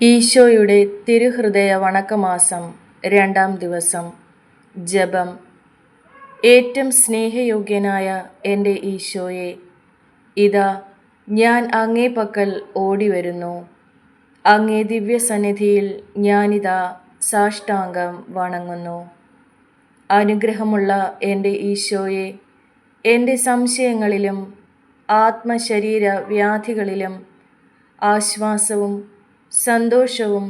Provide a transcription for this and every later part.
ഈശോയുടെ തിരുഹൃദയ വണക്കമാസം 2-ാം ദിവസം. ജപം. ഏറ്റവും സ്നേഹയോഗ്യനായ എൻ്റെ ഈശോയെ, ഇതാ ഞാൻ അങ്ങേ പക്കൽ ഓടിവരുന്നു. അങ്ങേ ദിവ്യസന്നിധിയിൽ ഞാനിതാ സാഷ്ടാംഗം വണങ്ങുന്നു. അനുഗ്രഹമുള്ള എൻ്റെ ഈശോയെ, എൻ്റെ സംശയങ്ങളിലും ആത്മശരീര വ്യാധികളിലും ആശ്വാസവും സന്തോഷവും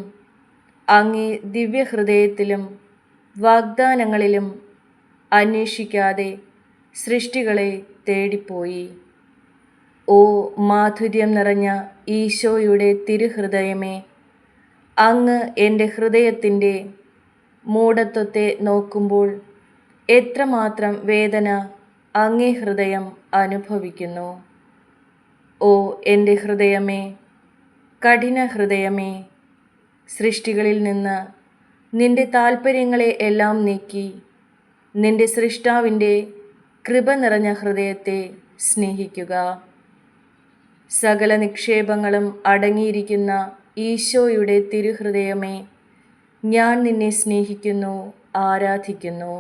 അങ്ങേ ദിവ്യഹൃദയത്തിലും വാഗ്ദാനങ്ങളിലും അന്വേഷിക്കാതെ സൃഷ്ടികളെ തേടിപ്പോയി. ഓ മാധുര്യം നിറഞ്ഞ ഈശോയുടെ തിരുഹൃദയമേ, അങ്ങ് എൻ്റെ ഹൃദയത്തിൻ്റെ മൂഢത്വത്തെ നോക്കുമ്പോൾ എത്രമാത്രം വേദന അങ്ങേ ഹൃദയം അനുഭവിക്കുന്നു. ഓ എൻ്റെ ഹൃദയമേ, കഠിന ഹൃദയമേ, സൃഷ്ടികളിൽ നിന്ന് നിന്റെ താൽപ്പര്യങ്ങളെ എല്ലാം നീക്കി നിന്റെ സൃഷ്ടാവിൻ്റെ കൃപ നിറഞ്ഞ ഹൃദയത്തെ സ്നേഹിക്കുക. സകല നിക്ഷേപങ്ങളും അടങ്ങിയിരിക്കുന്ന ഈശോയുടെ തിരുഹൃദയമേ, ഞാൻ നിന്നെ സ്നേഹിക്കുന്നു, ആരാധിക്കുന്നു.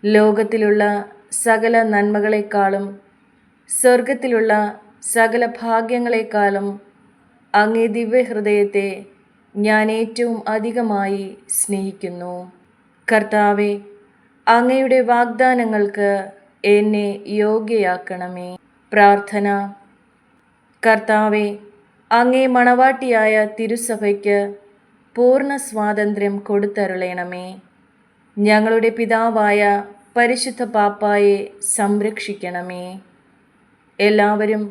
ലോകത്തിലുള്ള സകല നന്മകളെക്കാളും സ്വർഗത്തിലുള്ള സകല ഭാഗ്യങ്ങളെക്കാളും അങ്ങേ ദിവ്യഹൃദയത്തെ ഞാൻ ഏറ്റവും അധികമായി സ്നേഹിക്കുന്നു. കർത്താവേ, അങ്ങയുടെ വാഗ്ദാനങ്ങൾക്ക് എന്നെ യോഗ്യയാക്കണമേ. പ്രാർത്ഥന. കർത്താവേ, അങ്ങേ മണവാട്ടിയായ തിരുസഭയ്ക്ക് പൂർണ്ണ സ്വാതന്ത്ര്യം കൊടുത്തരുളണമേ. ഞങ്ങളുടെ പിതാവായ പരിശുദ്ധ പാപ്പായെ സംരക്ഷിക്കണമേ. എല്ലാവരും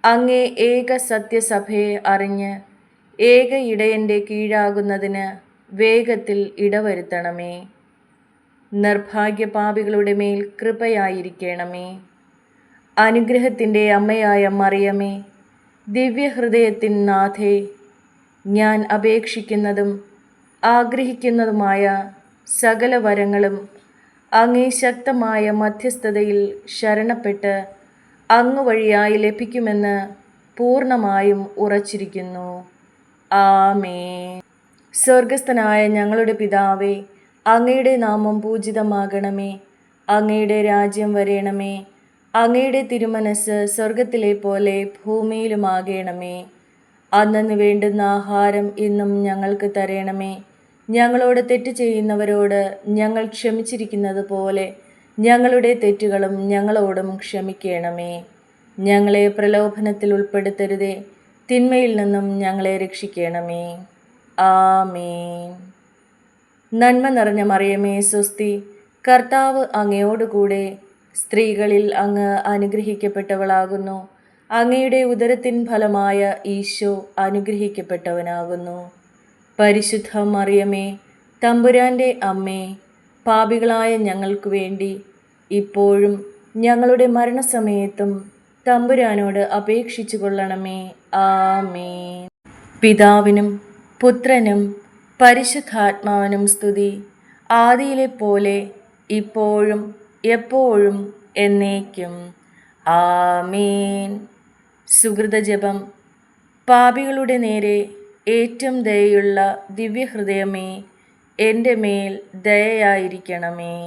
അങ്ങേ ഏക സത്യസഭയെ അറിഞ്ഞ് ഏക ഇടയൻ്റെ കീഴാകുന്നതിന് വേഗത്തിൽ ഇടവരുത്തണമേ. നിർഭാഗ്യപാപികളുടെ മേൽ കൃപയായിരിക്കണമേ. അനുഗ്രഹത്തിൻ്റെ അമ്മയായ മറിയമേ, ദിവ്യഹൃദയത്തിൻ നാഥേ, ഞാൻ അപേക്ഷിക്കുന്നതും ആഗ്രഹിക്കുന്നതുമായ സകല വരങ്ങളും അങ്ങേ ശക്തമായ മധ്യസ്ഥതയിൽ ശരണപ്പെട്ട് അങ്ങ് വഴിയായി ലഭിക്കുമെന്ന് പൂർണ്ണമായും ഉറച്ചിരിക്കുന്നു. ആമേൻ. സ്വർഗസ്ഥനായ ഞങ്ങളുടെ പിതാവേ, അങ്ങയുടെ നാമം പൂജിതമാകണമേ. അങ്ങയുടെ രാജ്യം വരേണമേ. അങ്ങയുടെ തിരുമനസ് സ്വർഗത്തിലെ പോലെ ഭൂമിയിലുമാകണമേ. അന്നന്ന് വേണ്ടുന്ന ആഹാരം ഇന്നും ഞങ്ങൾക്ക് തരണമേ. ഞങ്ങളോട് തെറ്റ് ചെയ്യുന്നവരോട് ഞങ്ങൾ ക്ഷമിച്ചിരിക്കുന്നത് പോലെ ഞങ്ങളുടെ തെറ്റുകളും ഞങ്ങളോടും ക്ഷമിക്കണമേ. ഞങ്ങളെ പ്രലോഭനത്തിൽ ഉൾപ്പെടുത്തരുതേ, തിന്മയിൽ നിന്നും ഞങ്ങളെ രക്ഷിക്കണമേ. ആമേൻ. നന്മ നിറഞ്ഞ മറിയമേ, സ്വസ്തി. കർത്താവ് അങ്ങയോടുകൂടെ സ്ത്രീകളിൽ അങ്ങ് അനുഗ്രഹിക്കപ്പെട്ടവളാകുന്നു. അങ്ങയുടെ ഉദരത്തിൻ ഫലമായ ഈശോ അനുഗ്രഹിക്കപ്പെട്ടവനാകുന്നു. പരിശുദ്ധ മറിയമേ, തമ്പുരാൻ്റെ അമ്മേ, പാപികളായ ഞങ്ങൾക്ക് വേണ്ടി ഇപ്പോഴും ഞങ്ങളുടെ മരണസമയത്തും തമ്പുരാനോട് അപേക്ഷിച്ചു കൊള്ളണമേ. ആമേൻ. പിതാവിനും പുത്രനും പരിശുദ്ധാത്മാവിനും സ്തുതി. ആദിയിലെ പോലെ ഇപ്പോഴും എപ്പോഴും എന്നേക്കും. ആമേൻ. സുകൃതജപം. പാപികളുടെ നേരെ ഏറ്റവും ദയയുള്ള ദിവ്യഹൃദയമേ, എൻ്റെ മേൽ ദയയായിരിക്കണമേ.